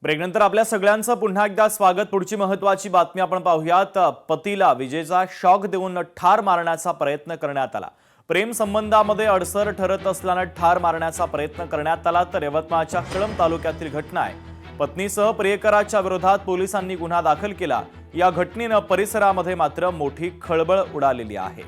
ब्रेकनंतर आपल्या सगळ्यांचं पुन्हा एकदा स्वागत। पुढची महत्त्वाची बातमी आपण पाहूयात। पतीला विजेचा शॉक देऊन ठार मारण्याचा प्रयत्न करण्यात आला। प्रेम संबंधामध्ये अडसर ठरत असल्याने ठार मारण्याचा प्रयत्न करण्यात आला तर यवतमाळच्या कळंब तालुक्यातील घटना आहे। पत्नीसह प्रियकराच्या विरोधात पोलिसांनी गुन्हा दाखल केला। या घटनेने परिसरामध्ये मात्र मोठी खळबळ उडालेली आहे।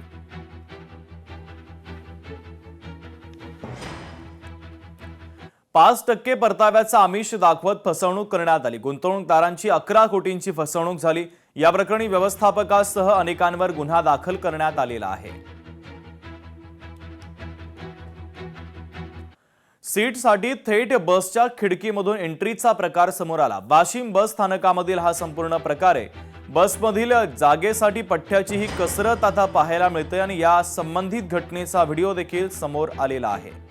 5% परताव्याचा आमिष दाखवत फसवणूक करण्यात आली। गुंतवणूकदारांची 11 कोटींची फसवणूक झाली। या प्रकरणी व्यवस्थापकासह अनेकांवर गुन्हा दाखल करण्यात आलेला आहे। सीटसाठी थेट बसच्या खिडकीमधून एंट्रीचा प्रकार समोर आला। वाशिम बस स्थानकामधील हा संपूर्ण प्रकार आहे। बसमधील जागेसाठी पठ्ठ्याची ही कसरत आता पाहायला मिळते आणि या संबंधित घटनेचा व्हिडिओ देखील समोर आलेला आहे।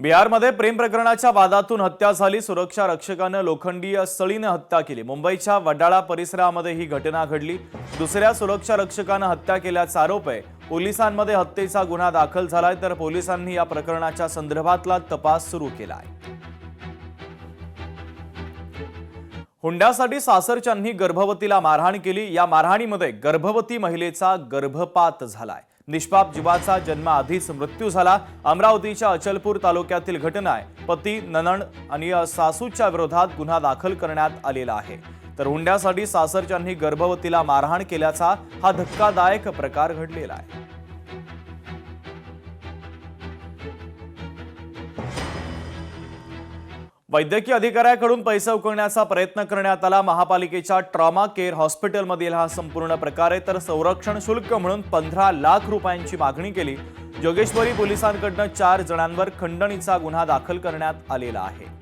बिहारमध्ये प्रेम प्रकरणाच्या वादातून हत्या झाली। सुरक्षा रक्षकाने लोखंडीय सळीने हत्या केली। मुंबईच्या वडाळा परिसरामध्ये ही घटना घडली। दुसऱ्या सुरक्षा रक्षकाने हत्या केल्याचा आरोप आहे। पोलिसांमध्ये हत्येचा गुन्हा दाखल झालाय तर पोलिसांनी या प्रकरणाच्या संदर्भातला तपास सुरू केलाय। हुंड्यासाठी सासरच्यांनी गर्भवतीला मारहाण केली। या मारहाणीमध्ये गर्भवती महिलेचा गर्भपात झालाय। निष्पाप जीवाचा जन्माआधीच मृत्यू झाला। अमरावतीच्या अचलपूर तालुक्यातील घटना आहे। पती, नणंद आणि सासूच्या विरोधात गुन्हा दाखल करण्यात आलेला आहे। तर हुंड्यासाठी सासरच्यांनी गर्भवतीला मारहाण केल्याचा हा धक्कादायक प्रकार घडलेला आहे। वैद्यकीय अधिकाऱ्याकडून पैसे उकळण्याचा प्रयत्न करण्यात आला। महापालिकेच्या ट्रॉमा केअर हॉस्पिटलमधील हा संपूर्ण प्रकार आहे। तर संरक्षण शुल्क म्हणून 15 लाख रुपयांची मागणी केली। जोगेश्वरी पोलिसांकडून 4 जणांवर खंडणीचा गुन्हा दाखल करण्यात आलेला आहे।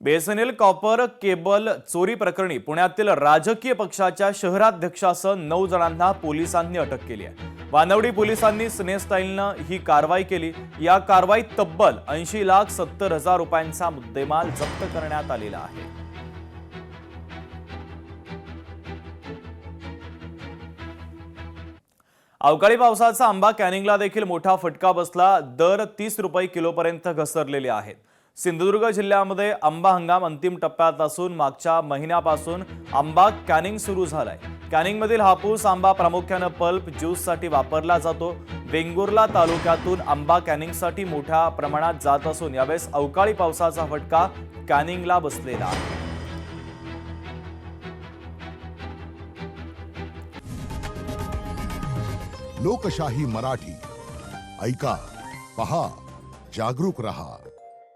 बीएसएनएल कॉपर केबल चोरी प्रकरणी पुण्यातील राजकीय पक्षाच्या शहराध्यक्षासह 9 जणांना पोलिसांनी अटक केली आहे। वानवडी पोलिसांनी स्नेहस्टाईलनं ही कारवाई केली। या कारवाईत तब्बल 80,70,000 रुपयांचा मुद्देमाल जप्त करण्यात आलेला आहे। अवकाळी पावसाचा आंबा कॅनिंगला देखील मोठा फटका बसला। दर 30 रुपये किलोपर्यंत घसरलेले आहेत। सिंधुदुर्ग जिल्ह्यामध्ये आंबा हंगाम अंतिम टप्प्यात असून मागच्या महिन्यापासून आंबा कॅनिंग सुरू झालाय। कॅनिंगमधील हापूस आंबा प्रामुख्याने पल्प ज्यूससाठी वापरला जातो। वेंगुर्ला तालुक्यातून आंबा कॅनिंगसाठी मोठ्या प्रमाणात जात असून यावेळेस अवकाळी पावसाचा फटका कॅनिंगला बसलेला आहे। लोकशाही मराठी ऐका, पहा, जागरूक रहा।